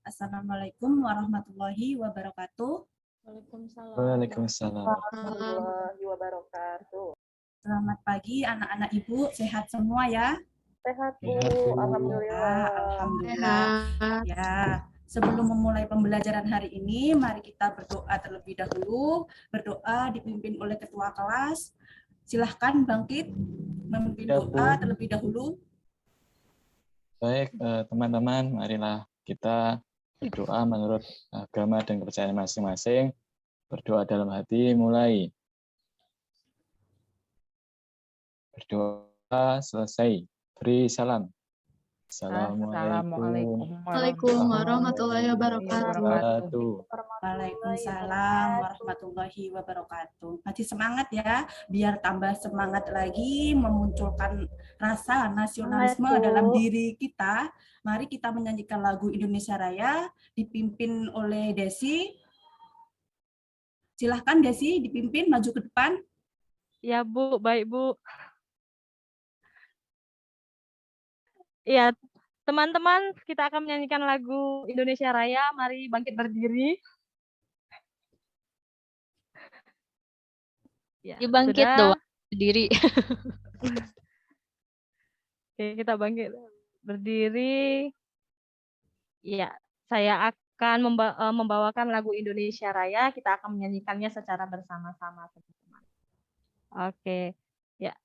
Assalamualaikum warahmatullahi wabarakatuh. Waalaikumsalam. Warahmatullahi wabarakatuh. Selamat pagi anak-anak Ibu, sehat semua ya? Sehat Bu, Sehat, Bu. alhamdulillah. Alhamdulillah. Ya, sebelum memulai pembelajaran hari ini, mari kita berdoa terlebih dahulu. Berdoa dipimpin oleh ketua kelas. Silahkan bangkit memimpin Ya, doa Bu. terlebih dahulu. Baik, teman-teman, marilah kita berdoa menurut agama dan kepercayaan masing-masing. Berdoa dalam hati, mulai. Berdoa selesai. Beri salam. Assalamualaikum Waalaikumsalam warahmatullahi wabarakatuh. Waalaikumsalam warahmatullahi wabarakatuh. Masih semangat ya, biar tambah semangat lagi memunculkan rasa nasionalisme dalam diri kita. Mari kita menyanyikan lagu Indonesia Raya dipimpin oleh Desi. Silahkan Desi dipimpin maju ke depan. Ya Bu, baik Bu. Ya, teman-teman, kita akan menyanyikan lagu Indonesia Raya. Mari bangkit berdiri. Ya, Dibangkit sudah. doang berdiri. Oke, kita bangkit berdiri. Ya, saya akan membawakan lagu Indonesia Raya. Kita akan menyanyikannya secara bersama-sama, teman-teman. Oke, ya.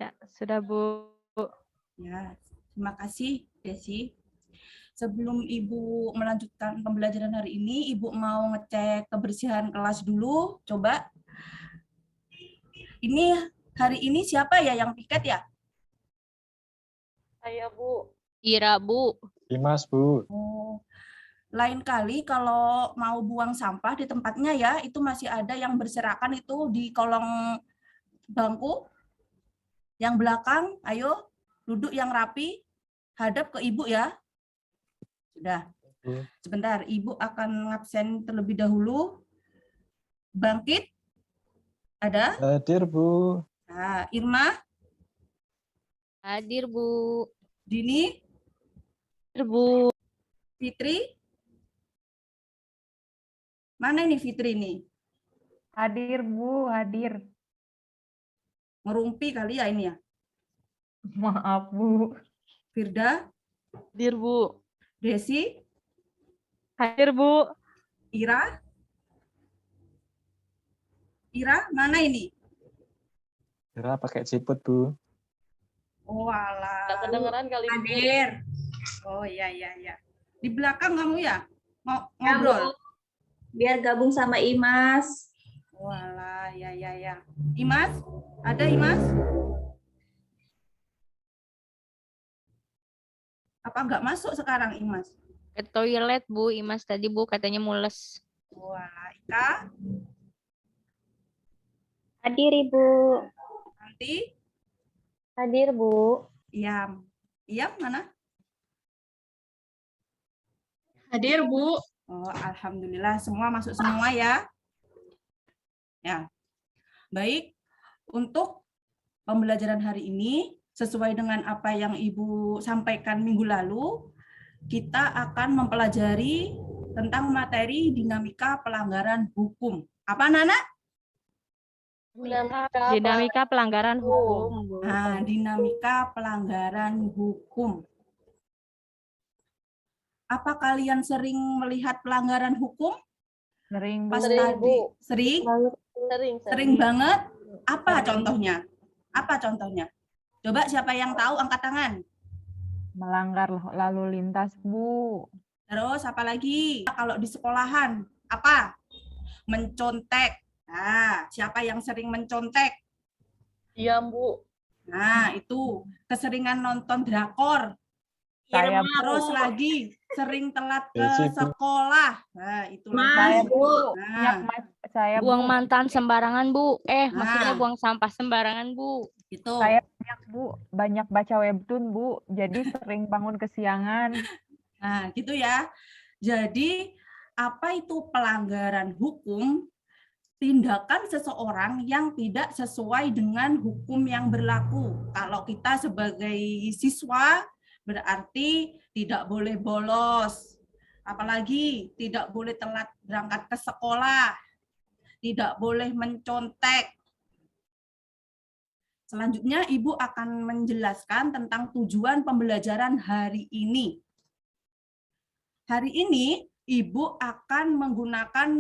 Ya, sudah Bu. Ya, terima kasih Desi. Sebelum Ibu melanjutkan pembelajaran hari ini, Ibu mau ngecek kebersihan kelas dulu. Coba. Ini hari ini siapa ya yang piket ya? Saya Bu. Ira Bu. Dimas, Bu. Oh. Lain kali kalau mau buang sampah di tempatnya ya, itu masih ada yang berserakan itu di kolong bangku. Yang belakang, ayo duduk yang rapi, hadap ke Ibu ya. Sudah. Sebentar, Ibu akan ngabsen terlebih dahulu. Bangkit. Ada? Hadir, Bu. Nah, Irma, Hadir Bu. Dini, Hadir Bu. Fitri. Mana ini Fitri nih? Hadir Bu, hadir. Ngerumpi kali ya ini ya. Maaf Bu. Firda, Hadir Bu. Desi, Hadir Bu. Ira. Ira, mana ini? Kira pakai siput, Bu. Oh alah. Nggak kedengeran kali Bu. Hadir. Oh iya. Di belakang kamu ya? Ngobrol? Biar gabung sama Imas. Walah, ya. Imas, ada Imas? Apa nggak masuk sekarang Imas? Ke toilet, Bu. Imas tadi, Bu, katanya mules. Walah, Ika, Hadir Ibu. nanti, Hadir Bu. Iyam. Iyam mana? Hadir, Bu. Oh, alhamdulillah semua masuk semua ya. Ya, baik. Untuk pembelajaran hari ini, sesuai dengan apa yang Ibu sampaikan minggu lalu, kita akan mempelajari tentang materi dinamika pelanggaran hukum. Apa, Nana? Dinamika pelanggaran hukum, Bu. Nah, dinamika pelanggaran hukum. Apa kalian sering melihat pelanggaran hukum? Sering Bu. Pas Sering, tadi Bu. sering, Sering. sering banget. Apa contohnya? Apa contohnya? Coba siapa yang tahu angkat tangan. Melanggar lalu lintas Bu. Terus apa lagi? Kalau di sekolahan, apa? Mencontek. Nah, siapa yang sering mencontek? Diam, Bu. Nah, itu keseringan nonton drakor. Saya Terus lagi sering telat ke Desi, Bu. sekolah. Nah, itu Saya lagi. Bu. Nah, Saya Buang Bu. mantan sembarangan, Bu. Maksudnya Nah. buang sampah sembarangan, Bu. itu. Saya banyak Bu. Banyak baca webtoon Bu. Jadi sering bangun kesiangan. Nah, gitu ya. Jadi, apa itu pelanggaran hukum? Tindakan seseorang yang tidak sesuai dengan hukum yang berlaku. Kalau kita sebagai siswa, berarti tidak boleh bolos. Apalagi tidak boleh telat berangkat ke sekolah. Tidak boleh mencontek. Selanjutnya, Ibu akan menjelaskan tentang tujuan pembelajaran hari ini. Hari ini, Ibu akan menggunakan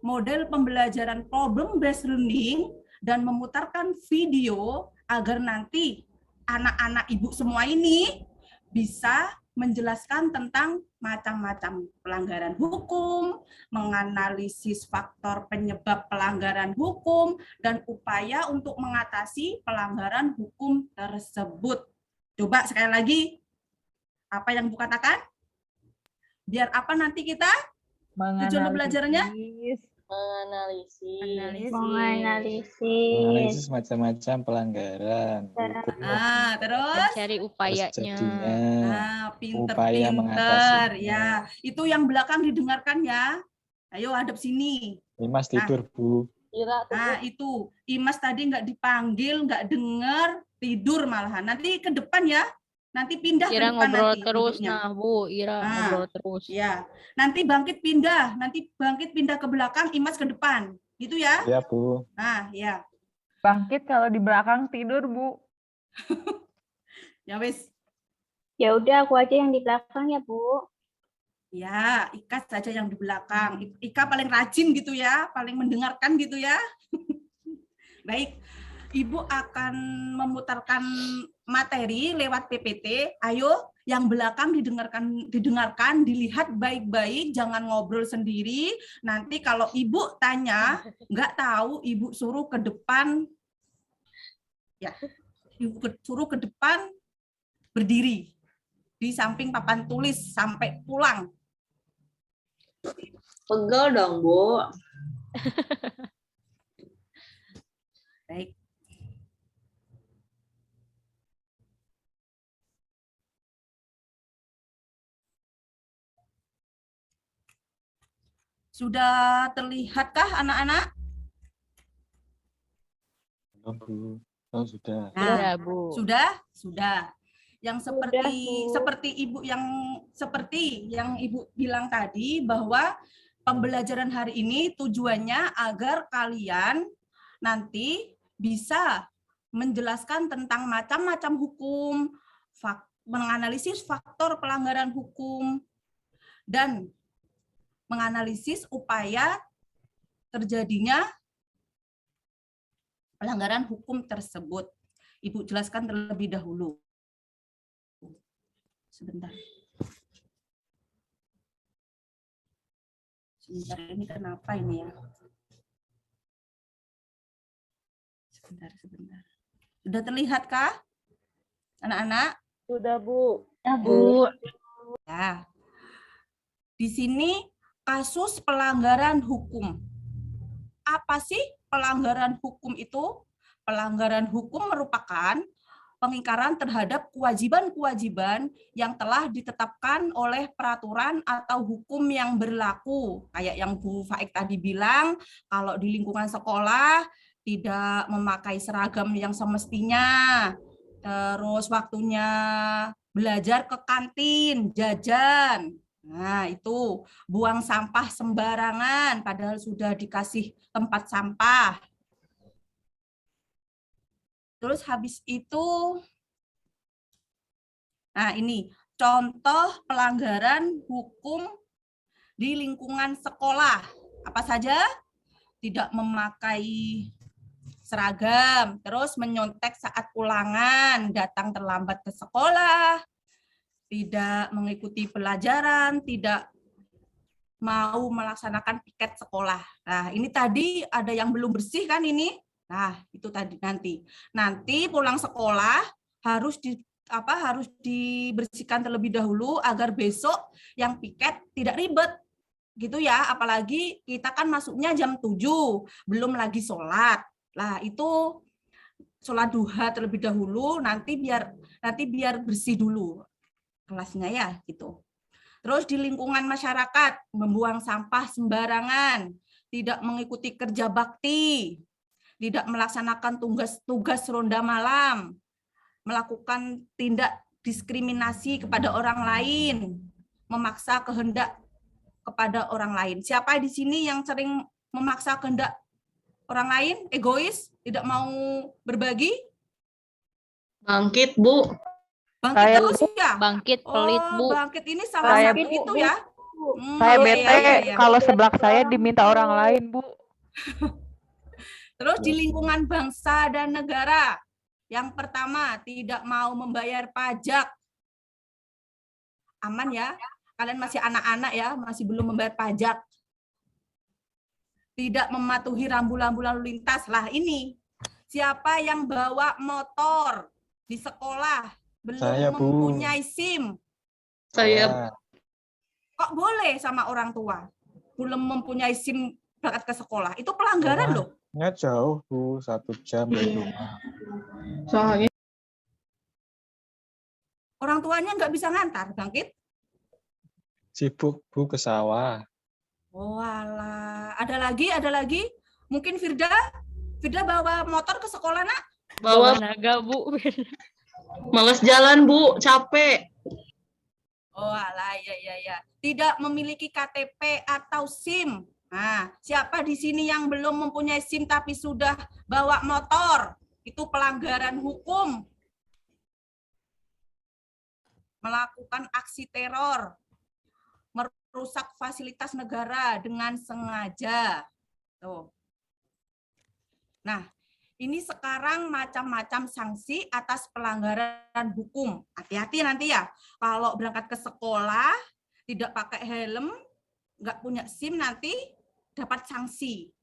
model pembelajaran problem-based learning dan memutarkan video agar nanti anak-anak Ibu semua ini bisa menjelaskan tentang macam-macam pelanggaran hukum, menganalisis faktor penyebab pelanggaran hukum, dan upaya untuk mengatasi pelanggaran hukum tersebut. Coba sekali lagi, apa yang Bu katakan? Biar apa nanti kita? Tujuan pembelajarannya? Menganalisis. Analisis macam-macam pelanggaran hukum. Nah, terus? Cari Terus upayanya. jadinya Nah, upaya pinter-pinter. mengatasinya. Ya, itu yang belakang didengarkan ya. Ayo hadap sini. Imas tidur Bu. Kira tuh, Bu. Nah, itu. Imas tadi nggak dipanggil, nggak dengar, tidur malahan. Nanti ke depan ya. Nanti pindah ke Ira depan ngobrol nanti terus, duduknya. nah, Bu. Ira Nah, ngobrol terus. Ya, nanti bangkit pindah ke belakang, Imas ke depan. Gitu ya? Ya Bu. Nah, ya. Bangkit kalau di belakang tidur Bu. Ya wis. Ya udah aku aja yang di belakang ya Bu. Ya, Ika saja yang di belakang. Ika paling rajin gitu ya, paling mendengarkan gitu ya. Baik, Ibu akan memutarkan materi lewat PPT. Ayo, yang belakang didengarkan, dilihat baik-baik, jangan ngobrol sendiri. Nanti kalau Ibu tanya, nggak tahu, Ibu suruh ke depan. Ya, Ibu suruh ke depan berdiri di samping papan tulis sampai pulang. Pegel dong, Bu. Baik. Sudah terlihatkah anak-anak? Belum Bu. Oh sudah. Nah, Sudah, Bu. Sudah. Yang seperti Ibu yang Ibu bilang tadi bahwa pembelajaran hari ini tujuannya agar kalian nanti bisa menjelaskan tentang macam-macam hukum, menganalisis faktor pelanggaran hukum, dan menganalisis upaya terjadinya pelanggaran hukum tersebut. Ibu jelaskan terlebih dahulu. Sebentar. Sebentar, ini kenapa ini ya? Sebentar. Sudah terlihat kah, anak-anak? Sudah, Bu. Bu. Ya. Di sini kasus pelanggaran hukum. Apa sih pelanggaran hukum itu? Pelanggaran hukum merupakan pengingkaran terhadap kewajiban-kewajiban yang telah ditetapkan oleh peraturan atau hukum yang berlaku. Kayak yang Bu Faik tadi bilang, kalau di lingkungan sekolah tidak memakai seragam yang semestinya, terus waktunya belajar ke kantin, jajan. Nah, itu buang sampah sembarangan padahal sudah dikasih tempat sampah. Terus habis itu, nah ini contoh pelanggaran hukum di lingkungan sekolah. Apa saja? Tidak memakai seragam, terus menyontek saat ulangan, datang terlambat ke sekolah, tidak mengikuti pelajaran, tidak mau melaksanakan piket sekolah. Nah, ini tadi ada yang belum bersih kan ini? Nah, itu tadi nanti pulang sekolah harus dibersihkan terlebih dahulu agar besok yang piket tidak ribet. Gitu ya, apalagi kita kan masuknya jam 7, belum lagi sholat. Nah, itu sholat duha terlebih dahulu, nanti biar bersih dulu kelasnya ya, gitu. Terus di lingkungan masyarakat, membuang sampah sembarangan, tidak mengikuti kerja bakti, tidak melaksanakan tugas ronda malam, melakukan tindak diskriminasi kepada orang lain, memaksa kehendak kepada orang lain. Siapa di sini yang sering memaksa kehendak orang lain, egois, tidak mau berbagi? Bangkit, Bu. Bangkit Saya, terus ya? Bangkit, pelit, Bu. Bangkit ini salah Saya, satu itu ya? Saya Iya, bete iya. kalau sebelah saya diminta orang lain, Bu. Terus di lingkungan bangsa dan negara, yang pertama tidak mau membayar pajak. Aman ya? Kalian masih anak-anak ya, masih belum membayar pajak. Tidak mematuhi rambu-rambu lalu lintas. Lah ini, siapa yang bawa motor di sekolah belum Saya, Bu. mempunyai SIM? Saya Kok boleh sama orang tua? Belum mempunyai SIM berangkat ke sekolah. Itu pelanggaran loh. Rumahnya jauh, Bu. 1 jam dari rumah. soalnya Orang tuanya nggak bisa ngantar, Bangkit. Sibuk, Bu, ke sawah. Oh alah. Ada lagi? Mungkin Firda bawa motor ke sekolah, nak? bawa naga, Bu. males jalan, Bu. Capek. Oh alah, ya. Tidak memiliki KTP atau SIM. Nah, siapa di sini yang belum mempunyai SIM tapi sudah bawa motor? Itu pelanggaran hukum. Melakukan aksi teror, merusak fasilitas negara dengan sengaja. Tuh. Nah, ini sekarang macam-macam sanksi atas pelanggaran hukum. Hati-hati nanti ya, kalau berangkat ke sekolah, tidak pakai helm, nggak punya SIM, nanti dapat sanksi.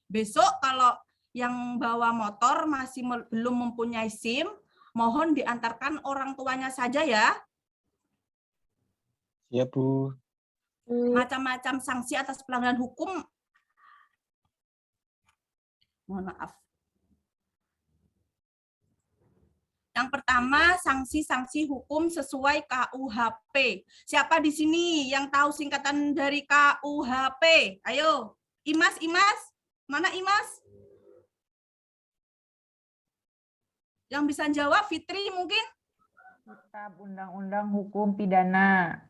Besok kalau yang bawa motor masih belum mempunyai SIM, mohon diantarkan orang tuanya saja ya. Ya, Bu. Macam-macam sanksi atas pelanggaran hukum. Mohon maaf. Yang pertama, sanksi-sanksi hukum sesuai KUHP. Siapa di sini yang tahu singkatan dari KUHP? Ayo, Imas. Mana Imas? Yang bisa jawab, Fitri mungkin? Kitab Undang-Undang Hukum Pidana.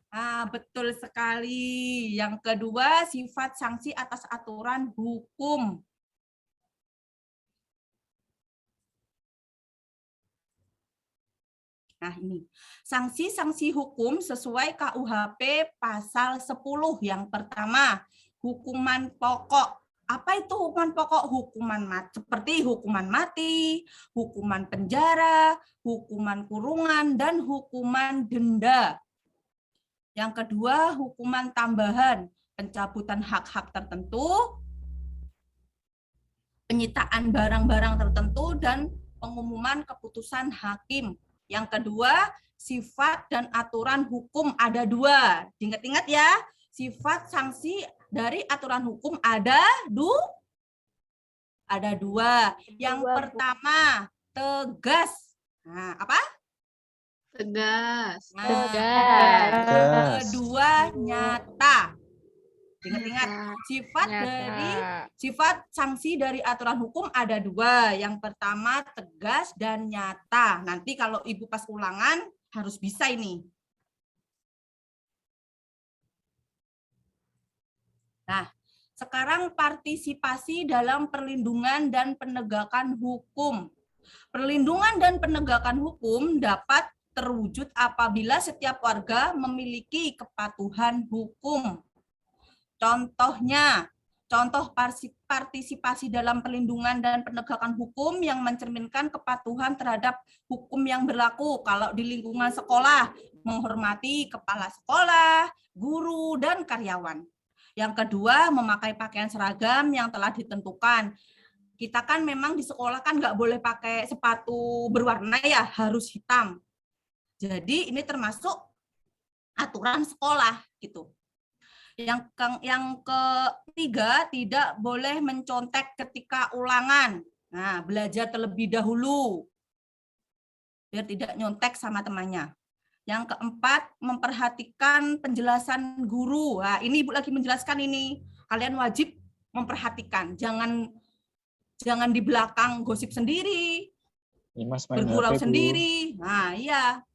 Betul sekali. Yang kedua, sifat sanksi atas aturan hukum. Nah, ini. Sanksi-sanksi hukum sesuai KUHP pasal 10. Yang pertama, hukuman pokok. Apa itu hukuman pokok? Hukuman mati, seperti hukuman mati, hukuman penjara, hukuman kurungan, dan hukuman denda. Yang kedua, hukuman tambahan, pencabutan hak-hak tertentu, penyitaan barang-barang tertentu dan pengumuman keputusan hakim. Yang kedua, sifat dan aturan hukum ada 2. Ingat-ingat ya, sifat sanksi dari aturan hukum ada 2. Yang Bu. pertama, tegas. Nah, apa? Tegas. Nah, Tegas. Tegas. kedua, nyata. Ingat-ingat, sifat sanksi dari aturan hukum ada 2. Yang pertama tegas dan nyata. Nanti kalau Ibu pas ulangan harus bisa ini. Nah, sekarang partisipasi dalam perlindungan dan penegakan hukum. Perlindungan dan penegakan hukum dapat terwujud apabila setiap warga memiliki kepatuhan hukum. Contohnya, contoh partisipasi dalam perlindungan dan penegakan hukum yang mencerminkan kepatuhan terhadap hukum yang berlaku. Kalau di lingkungan sekolah, menghormati kepala sekolah, guru, dan karyawan. Yang kedua, memakai pakaian seragam yang telah ditentukan. Kita kan memang di sekolah kan nggak boleh pakai sepatu berwarna ya, harus hitam. Jadi ini termasuk aturan sekolah gitu. Yang ketiga, tidak boleh mencontek ketika ulangan. Nah, belajar terlebih dahulu biar tidak nyontek sama temannya. Yang keempat, memperhatikan penjelasan guru. Nah, ini Ibu lagi menjelaskan ini. Kalian wajib memperhatikan. Jangan di belakang gosip sendiri, Imas main bergurau HP, Bu. sendiri. Nah, iya.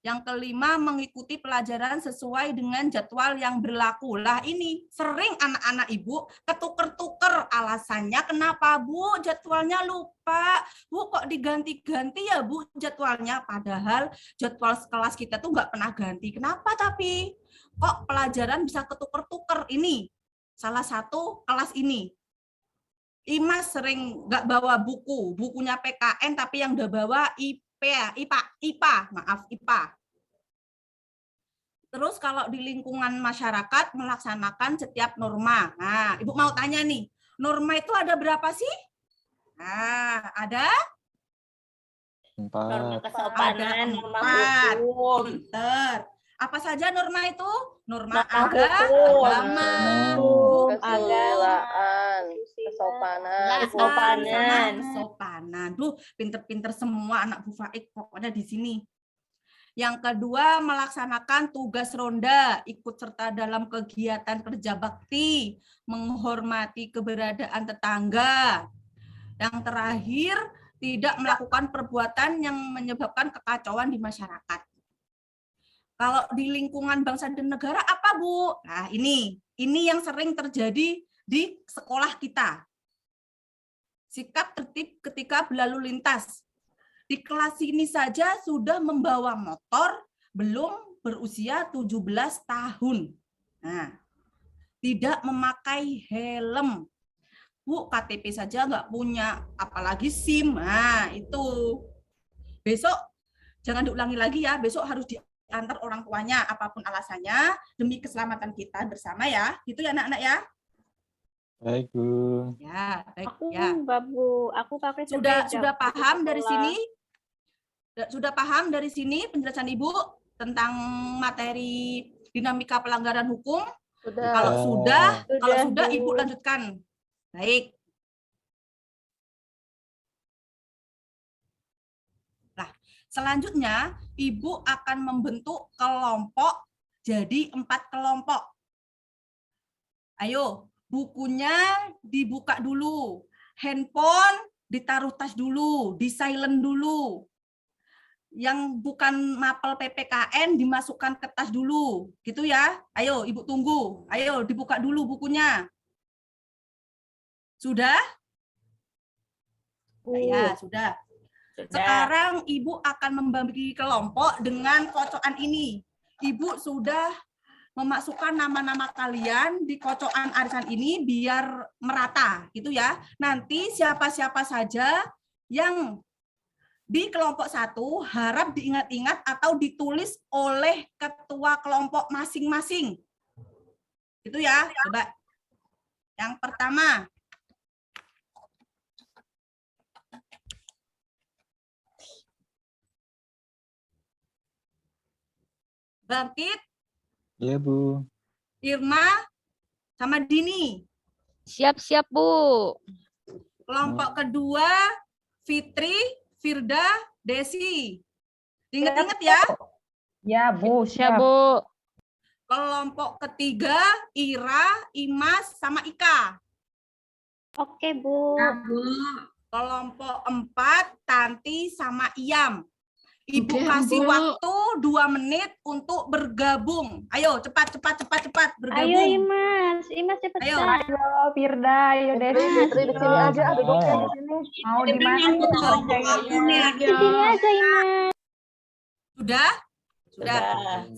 Yang kelima, mengikuti pelajaran sesuai dengan jadwal yang berlaku. Lah ini sering anak-anak Ibu ketuker-tuker alasannya kenapa Bu jadwalnya lupa. Bu kok diganti-ganti ya Bu jadwalnya. Padahal jadwal kelas kita tuh nggak pernah ganti. Kenapa tapi? Kok pelajaran bisa ketuker-tuker? Ini salah satu kelas ini. Imas sering nggak bawa bukunya PKN tapi yang udah bawa IPA. Terus kalau di lingkungan masyarakat melaksanakan setiap norma. Nah, Ibu mau tanya nih, norma itu ada berapa sih? Nah, ada 4. Kesopanan, norma 4. hukum. Pinter. Apa saja norma itu? Norma Norma agama, hukum, keagamaan, kesopanan. kesopanan. Duh, pinter-pinter semua anak Bu Faik pokoknya di sini. Yang kedua, melaksanakan tugas ronda, ikut serta dalam kegiatan kerja bakti, menghormati keberadaan tetangga. Yang terakhir, tidak melakukan perbuatan yang menyebabkan kekacauan di masyarakat. Kalau di lingkungan bangsa dan negara apa, Bu? Nah, ini yang sering terjadi di sekolah kita. Sikap tertib ketika berlalu lintas. Di kelas ini saja sudah membawa motor, belum berusia 17 tahun. Nah, tidak memakai helm. Bu, KTP saja nggak punya, apalagi SIM. Nah, itu. Besok, jangan diulangi lagi ya, besok harus diantar orang tuanya, apapun alasannya, demi keselamatan kita bersama ya. Gitu ya anak-anak ya. Baik, Bu. Ya, baik Aku ya. enggak, Bu. Aku pakai Sudah sepeda. paham dari Sekolah. sini? Sudah paham dari sini penjelasan Ibu tentang materi dinamika pelanggaran hukum? Kalau sudah, Sudah, Bu. Ibu lanjutkan. Baik. Nah, selanjutnya Ibu akan membentuk kelompok jadi 4 kelompok. Ayo, bukunya dibuka dulu. Handphone ditaruh tas dulu, di silent dulu. Yang bukan mapel PPKN dimasukkan ke tas dulu. Gitu ya. Ayo, Ibu tunggu. Ayo, dibuka dulu bukunya. Sudah? Ya, sudah. Sekarang Ibu akan membagi kelompok dengan kocokan ini. Ibu sudah memasukkan nama-nama kalian di kocokan arisan ini biar merata, gitu ya. Nanti siapa-siapa saja yang di kelompok 1 harap diingat-ingat atau ditulis oleh ketua kelompok masing-masing. Itu ya, coba. Yang pertama, Bangkit, Iya, Bu. Irma, sama Dini. Siap-siap, Bu. Kelompok kedua, Fitri, Firda, Desi. Ingat-ingat ya. Ya, Bu, Siap, siap. Bu. Kelompok ketiga, Ira, Imas, sama Ika. Oke, Bu. Kelompok 4, Tanti, sama Iyam. Ibu Oke, kasih Bu. waktu 2 menit untuk bergabung. Ayo, cepat Ayo, bergabung. Imas. Imas Ayo. cepetan. Ayo, Firda, ayo Desi. Fitri di sini aja, Mau. duduknya di sini. Mau di mana nih kerjanya? Di sini aja, Imas. Sudah? Sudah.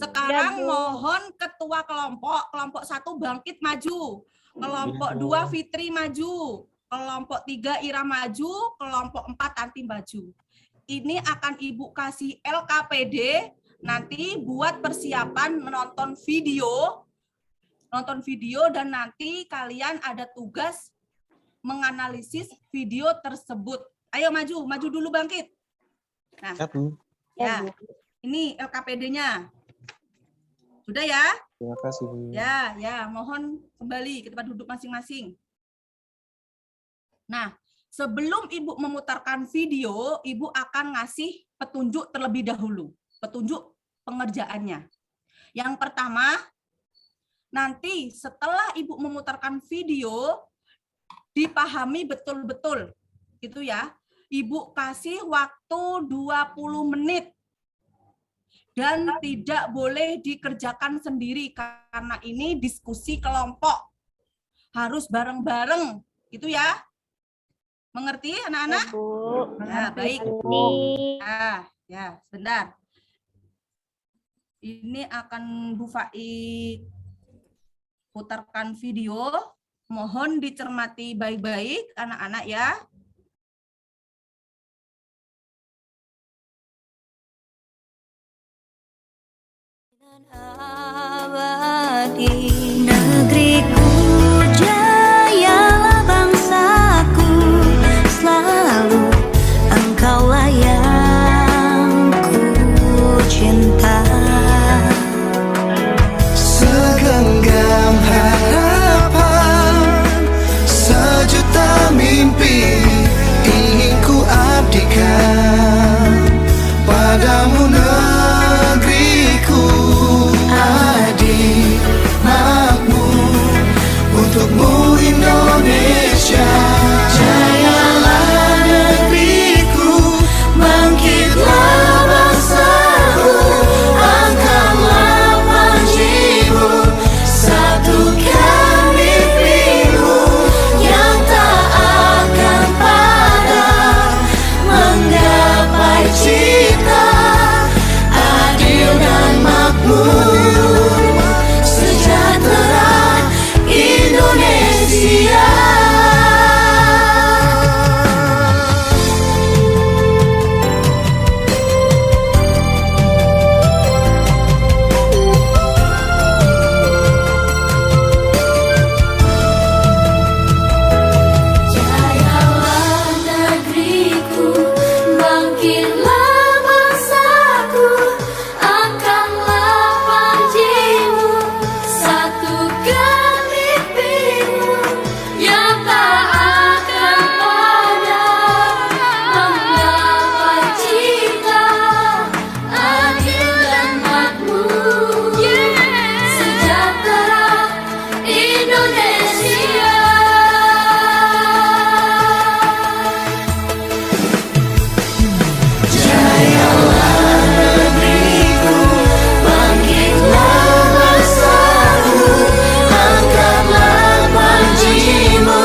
Sekarang Udah, Bu. mohon ketua kelompok 1 bangkit maju. Kelompok 2 Fitri maju. Kelompok 3 Ira maju. Kelompok 4 Tanti maju. Ini akan Ibu kasih LKPD nanti buat persiapan menonton video. Nonton video dan nanti kalian ada tugas menganalisis video tersebut. Ayo maju dulu bangkit. Nah, Ya, Bu. ya. Ini LKPD-nya. Sudah ya? Terima kasih, Bu. Ya, mohon kembali ke tempat duduk masing-masing. Nah, sebelum Ibu memutarkan video, Ibu akan ngasih petunjuk terlebih dahulu. Petunjuk pengerjaannya. Yang pertama, nanti setelah Ibu memutarkan video, dipahami betul-betul. Gitu ya. Ibu kasih waktu 20 menit. Dan tidak boleh dikerjakan sendiri karena ini diskusi kelompok. Harus bareng-bareng, gitu ya. Mengerti anak-anak? Bu. Ya, baik. Nih. Ya, sebentar. Ini akan Bu Faik putarkan video. Mohon dicermati baik-baik anak-anak ya. Abadi negeriku, jayalah bangsaku, selalu engkaulah yang ku cinta. Segenggam harapan, sejuta mimpi ingin ku abdikan padamu negeriku. Adil, makmur, untukmu Indonesia. Jayalah negeriku, bangkitlah bangsaku, angkatlah panjimu, satukan mimpimu yang tak akan padam, menggapai cita adil dan makmur, sejahtera Indonesia. Jayalah negeriku, bangkitlah bangsaku, angkatlah panjimu, satukan mimpimu yang tak akan padam, menggapai cita adil dan makmur, sejahtera Indonesia. Jayalah negeriku, bangkitlah bangsaku, angkatlah panjimu,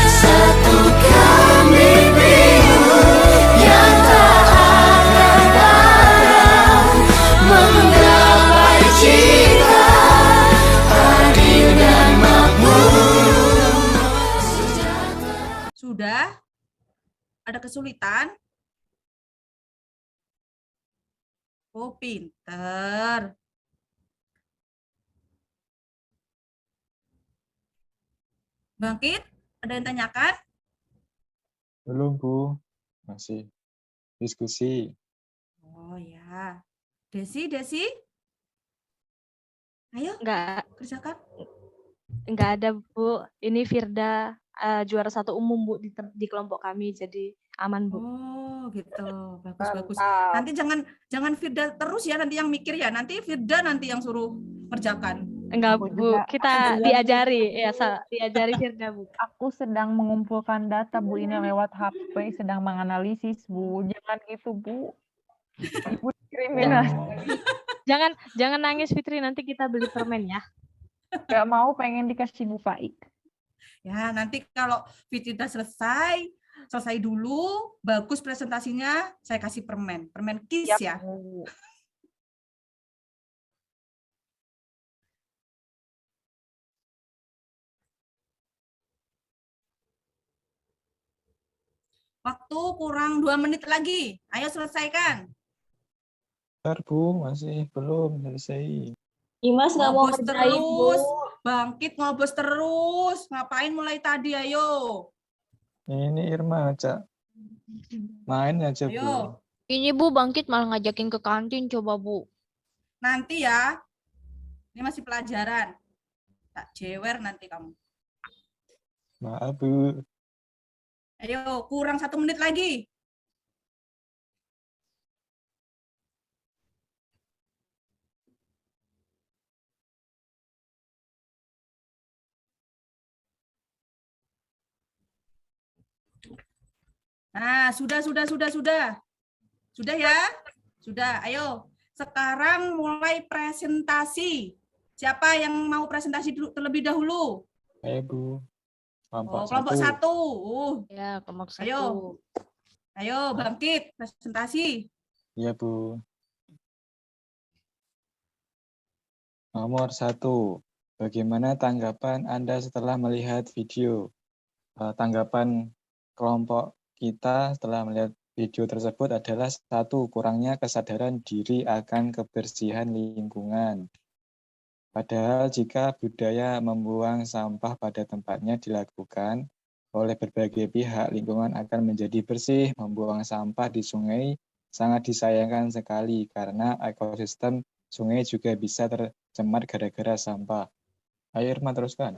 satukan mimpimu yang tak akan padam, menggapai cita adil dan makmur. Sudah? Ada kesulitan? Oh, pinter. Bangkit? Ada yang tanyakan? Belum, Bu. Masih diskusi. Oh ya. Desi? Ayo, Enggak, kerjakan. enggak ada, Bu. Ini Firda juara 1 umum, Bu, di kelompok kami. Jadi aman, Bu. Oh, gitu. Bagus, bagus. Mantap. Nanti jangan Firda terus ya, nanti yang mikir ya. Nanti Firda nanti yang suruh kerjakan. Enggak, Aku Bu. juga- Kita diajari, ya, diajari Firda, Bu. Aku sedang mengumpulkan data, Bu. Ini lewat HP, sedang menganalisis, Bu. Jangan gitu, Bu. Ibu diskriminasi. Jangan nangis, Fitri. Nanti kita beli permen ya. Gak mau, pengen dikasih Bu Faik. Ya, nanti kalau Fitri udah selesai dulu, bagus presentasinya, saya kasih permen kiss ya. Bu. Waktu kurang 2 menit lagi. Ayo selesaikan. Bentar, Bu. Masih belum selesai. Imas nggak mau Ngobos ngerjain, Bu. terus, bangkit ngobos terus. Ngapain mulai tadi, ayo. Ini Irma ajak main aja, Bu. Ayo, Ini Bu bangkit malah ngajakin ke kantin coba Bu. nanti ya. Ini masih pelajaran. Tak jewer nanti kamu. Maaf, Bu. Ayo, kurang 1 menit lagi. Nah, sudah. Sudah ya? Sudah, ayo. Sekarang mulai presentasi. Siapa yang mau presentasi dulu terlebih dahulu? Ayo, Bu. Kelompok 1. Ya, kelompok 1. Ayo, bangkit presentasi. Iya, Bu. Nomor 1. Bagaimana tanggapan Anda setelah melihat video? Tanggapan kelompok kita setelah melihat video tersebut adalah 1. Kurangnya kesadaran diri akan kebersihan lingkungan. Padahal jika budaya membuang sampah pada tempatnya dilakukan oleh berbagai pihak, lingkungan akan menjadi bersih. Membuang sampah di sungai sangat disayangkan sekali karena ekosistem sungai juga bisa tercemar gara-gara sampah. Ayo Irma, teruskan.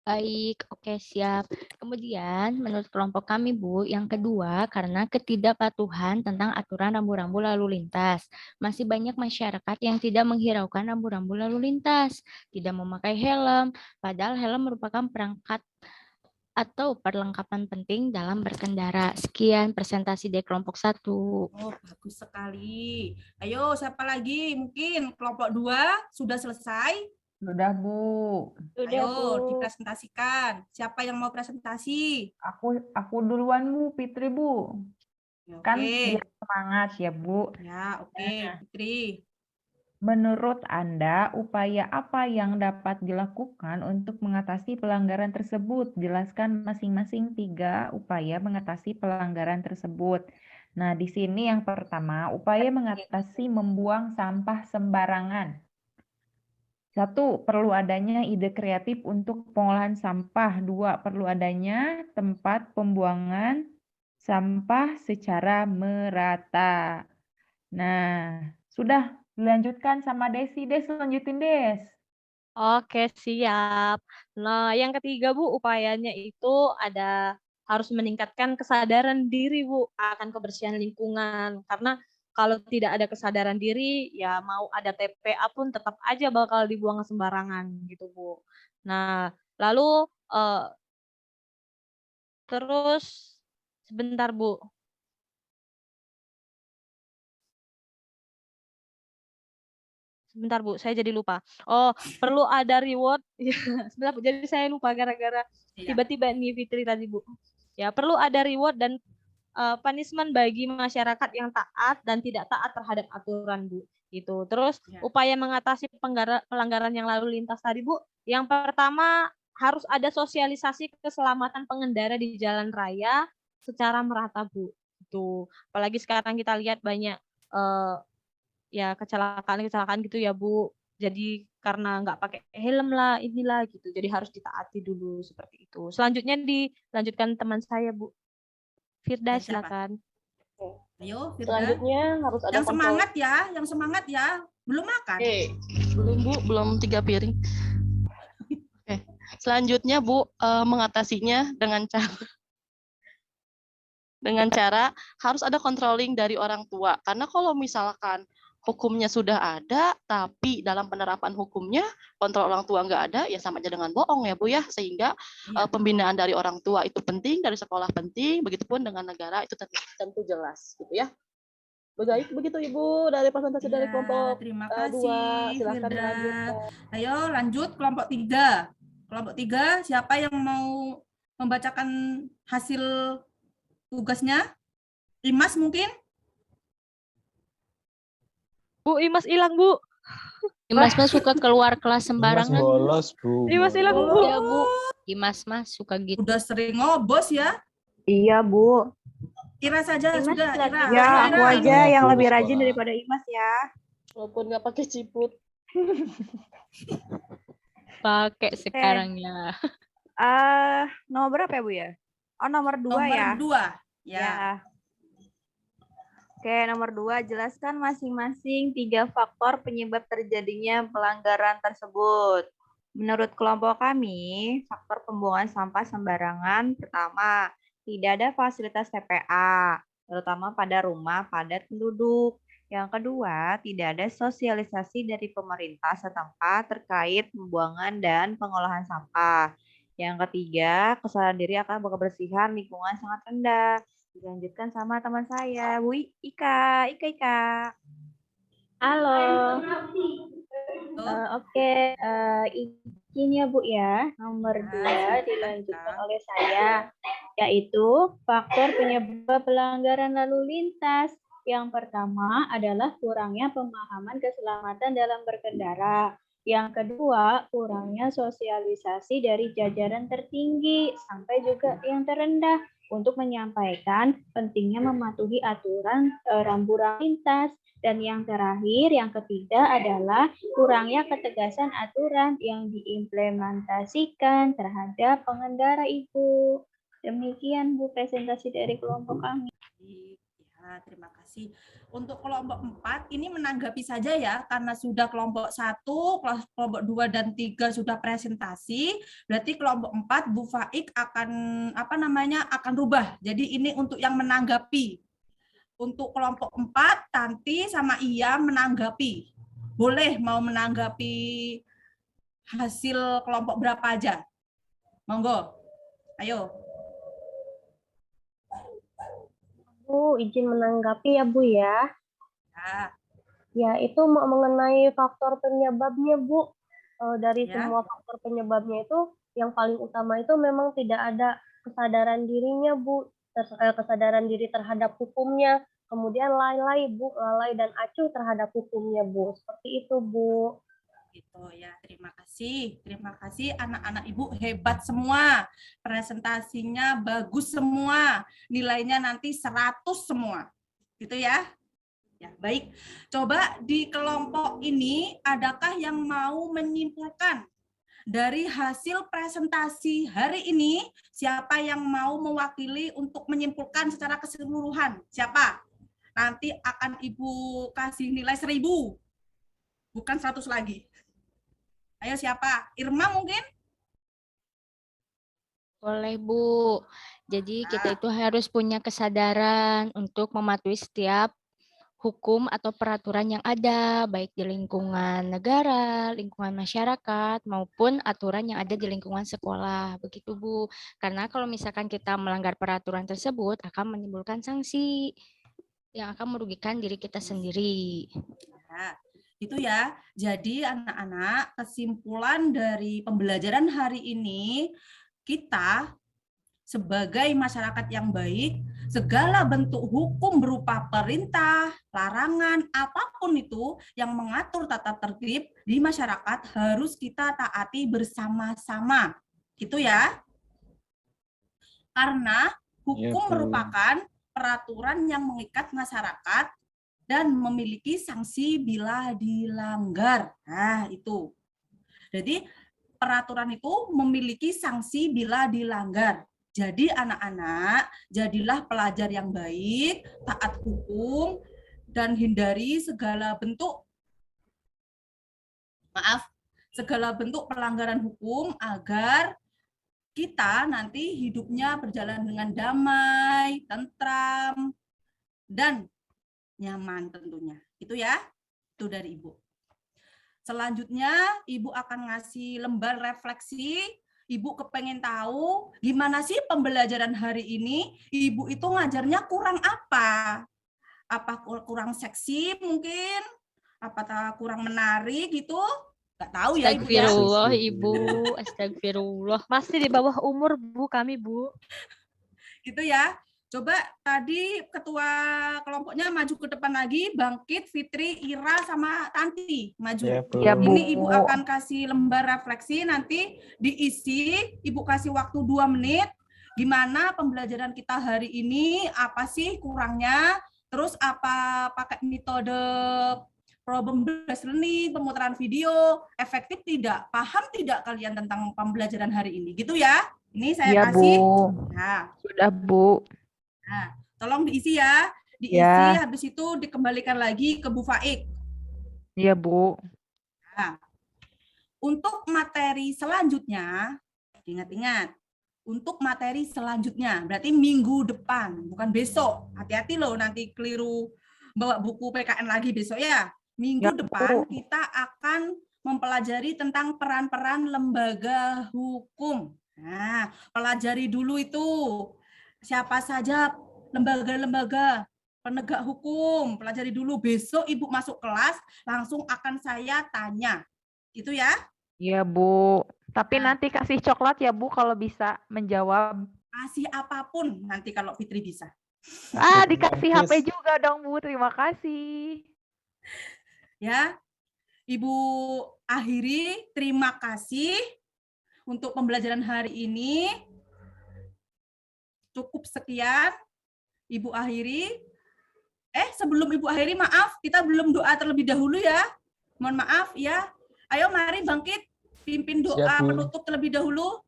Baik, oke siap. Kemudian menurut kelompok kami Bu, yang kedua karena ketidakpatuhan tentang aturan rambu-rambu lalu lintas. Masih banyak masyarakat yang tidak menghiraukan rambu-rambu lalu lintas, tidak memakai helm, padahal helm merupakan perangkat atau perlengkapan penting dalam berkendara. Sekian presentasi dari kelompok 1. Oh, bagus sekali. Ayo, siapa lagi? Mungkin kelompok 2 sudah selesai. Sudah, Bu. Udah, Ayo, Bu. dipresentasikan. Siapa yang mau presentasi? Aku duluan, Bu. Fitri, Bu. Ya, Kan oke. biar semangat ya, Bu. Ya, oke. Fitri. Menurut Anda, upaya apa yang dapat dilakukan untuk mengatasi pelanggaran tersebut? Jelaskan masing-masing 3 upaya mengatasi pelanggaran tersebut. Nah, di sini yang pertama, upaya mengatasi membuang sampah sembarangan. 1. Perlu adanya ide kreatif untuk pengolahan sampah. 2. Perlu adanya tempat pembuangan sampah secara merata. Nah, sudah dilanjutkan sama Desi. Des, lanjutin Des. Oke, siap. Nah, yang ketiga, Bu, upayanya itu harus meningkatkan kesadaran diri, Bu, akan kebersihan lingkungan. Karena kalau tidak ada kesadaran diri, ya mau ada TPA pun tetap aja bakal dibuang sembarangan gitu, Bu. Nah, lalu terus sebentar, Bu. Sebentar, Bu, saya jadi lupa. Oh, perlu ada reward. Sebentar, Bu, jadi saya lupa gara-gara Iya. tiba-tiba nih Fitri tadi, Bu. Ya, perlu ada reward dan punishment bagi masyarakat yang taat dan tidak taat terhadap aturan, Bu. Gitu. Terus Ya. upaya mengatasi pelanggaran yang lalu lintas tadi, Bu. Yang pertama harus ada sosialisasi keselamatan pengendara di jalan raya secara merata, Bu. Gitu. Apalagi sekarang kita lihat banyak ya kecelakaan gitu ya, Bu. Jadi karena nggak pakai helm lah, inilah gitu. Jadi harus ditaati dulu seperti itu. Selanjutnya dilanjutkan teman saya, Bu. Firda, Ya, siapa? silakan. Ayo, Firda. Selanjutnya harus ada Yang semangat ya, Belum makan? Belum Bu, belum 3 piring. Oke. Selanjutnya Bu, mengatasinya dengan cara harus ada controlling dari orang tua. Karena kalau misalkan hukumnya sudah ada, tapi dalam penerapan hukumnya kontrol orang tua nggak ada, ya sama aja dengan bohong ya Bu ya. Sehingga pembinaan dari orang tua itu penting, dari sekolah penting, begitupun dengan negara itu tentu jelas gitu ya. Begitu Ibu dari presentasi dari kelompok terima 2. kasih, Silakan Firda. dilanjutkan. Ayo lanjut kelompok 3. Kelompok 3, siapa yang mau membacakan hasil tugasnya? Imas mungkin? Bu, Imas hilang, Bu. Imas mah suka keluar kelas Mas sembarangan. bolos, Bu. Imas hilang, Bu. Ya, Bu. Imas mah suka gitu. Udah sering ngobos ya? Iya, Bu. Ira saja Imas sudah. lagi. Ira. Ya, Ayo, aku Ira. aja yang Bu, lebih rajin sekolah. daripada Imas ya. Walaupun nggak pakai ciput. Pakai sekarang ya. Nomor berapa ya, Bu ya? Oh, nomor 2 Nomor ya. 2. Ya. Ya. Oke, nomor 2, jelaskan masing-masing 3 faktor penyebab terjadinya pelanggaran tersebut. Menurut kelompok kami, faktor pembuangan sampah sembarangan pertama, tidak ada fasilitas TPA, terutama pada rumah padat penduduk. Yang kedua, tidak ada sosialisasi dari pemerintah setempat terkait pembuangan dan pengolahan sampah. Yang ketiga, kesadaran diri akan kebersihan lingkungan sangat rendah. Dilanjutkan sama teman saya, Bu Ika. Halo. Oke, izin ya Bu ya. Nomor 2 dilanjutkan oleh saya, yaitu faktor penyebab pelanggaran lalu lintas. Yang pertama adalah kurangnya pemahaman keselamatan dalam berkendara. Yang kedua, kurangnya sosialisasi dari jajaran tertinggi sampai juga yang terendah untuk menyampaikan pentingnya mematuhi aturan rambu lalu lintas. Dan yang terakhir, yang ketiga adalah kurangnya ketegasan aturan yang diimplementasikan terhadap pengendara Ibu. Demikian Bu presentasi dari kelompok kami. Ya, terima kasih. Untuk kelompok 4 ini menanggapi saja ya, karena sudah kelompok 1, kelompok 2 dan 3 sudah presentasi, berarti kelompok 4 Bu Faik akan akan rubah. Jadi ini untuk yang menanggapi. Untuk kelompok 4 Tanti sama Iya menanggapi. Boleh mau menanggapi hasil kelompok berapa aja? Monggo. Ayo. Bu, izin menanggapi ya Bu ya. Ya. Ya, itu mengenai faktor penyebabnya Bu. Dari Ya. semua faktor penyebabnya itu, yang paling utama itu memang tidak ada kesadaran dirinya Bu. Kesadaran diri terhadap hukumnya. Kemudian lalai Bu, lalai dan acuh terhadap hukumnya Bu. Seperti itu Bu. Gitu ya, terima kasih. Terima kasih anak-anak Ibu, hebat semua. Presentasinya bagus semua. Nilainya nanti 100 semua. Gitu ya. Ya, baik. Coba di kelompok ini adakah yang mau menyimpulkan dari hasil presentasi hari ini? Siapa yang mau mewakili untuk menyimpulkan secara keseluruhan? Siapa? Nanti akan Ibu kasih nilai 1000. Bukan 100 lagi. Ayo siapa? Irma mungkin? Boleh, Bu. Jadi kita itu harus punya kesadaran untuk mematuhi setiap hukum atau peraturan yang ada, baik di lingkungan negara, lingkungan masyarakat, maupun aturan yang ada di lingkungan sekolah. Begitu, Bu. Karena kalau misalkan kita melanggar peraturan tersebut, akan menimbulkan sanksi yang akan merugikan diri kita sendiri. Ya. Itu ya. Jadi anak-anak, kesimpulan dari pembelajaran hari ini, kita sebagai masyarakat yang baik, segala bentuk hukum berupa perintah, larangan, apapun itu yang mengatur tata tertib di masyarakat harus kita taati bersama-sama. Gitu ya. Karena hukum merupakan peraturan yang mengikat masyarakat dan memiliki sanksi bila dilanggar. Nah, itu. Jadi, peraturan itu memiliki sanksi bila dilanggar. Jadi, anak-anak, jadilah pelajar yang baik, taat hukum, dan hindari segala bentuk segala bentuk pelanggaran hukum agar kita nanti hidupnya berjalan dengan damai, tentram, dan nyaman tentunya. Itu ya, itu dari Ibu. Selanjutnya, Ibu akan ngasih lembar refleksi. Ibu kepengen tahu gimana sih pembelajaran hari ini, Ibu itu ngajarnya kurang apa? Apa kurang seksi mungkin? Apakah kurang menarik gitu? Nggak tahu ya Ibu ya. Astagfirullah, Ibu. Astagfirullah. Masih di bawah umur Bu kami, Bu. Gitu ya. Coba tadi ketua kelompoknya maju ke depan lagi, Bangkit, Fitri, Ira, sama Tanti. Maju. Ya, Bu. Ya, Bu. Ini Ibu akan kasih lembar refleksi, nanti diisi, Ibu kasih waktu 2 menit, gimana pembelajaran kita hari ini, apa sih kurangnya, terus apa pakai metode problem based learning, pemutaran video, efektif tidak, paham tidak kalian tentang pembelajaran hari ini, gitu ya. Ini saya Ya, kasih. Bu. Nah, Sudah, Bu. Nah, tolong diisi ya. Diisi, Ya. habis itu dikembalikan lagi ke Bu Faik. Iya, Bu. Nah, untuk materi selanjutnya, ingat-ingat, untuk materi selanjutnya, berarti minggu depan, bukan besok. Hati-hati loh, nanti keliru bawa buku PKN lagi besok ya. Minggu Ya, depan Bu. kita akan mempelajari tentang peran-peran lembaga hukum. Nah, pelajari dulu itu. Siapa saja lembaga-lembaga penegak hukum, pelajari dulu. Besok Ibu masuk kelas, langsung akan saya tanya. Gitu ya. Iya, Bu. Tapi Nah. nanti kasih coklat ya, Bu, kalau bisa menjawab. Kasih apapun nanti kalau Fitri bisa. Dikasih HP juga dong, Bu. Terima kasih. Ya. Ibu akhiri, terima kasih untuk pembelajaran hari ini. Cukup sekian. Ibu akhiri. Sebelum Ibu akhiri, maaf, kita belum doa terlebih dahulu ya. Mohon maaf ya. Ayo mari Bangkit, pimpin doa Siap, Bu. penutup terlebih dahulu.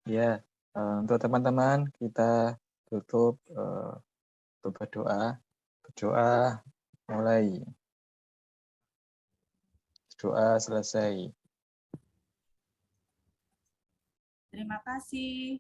Ya, untuk teman-teman kita tutup untuk berdoa. Berdoa mulai. Doa selesai. Terima kasih.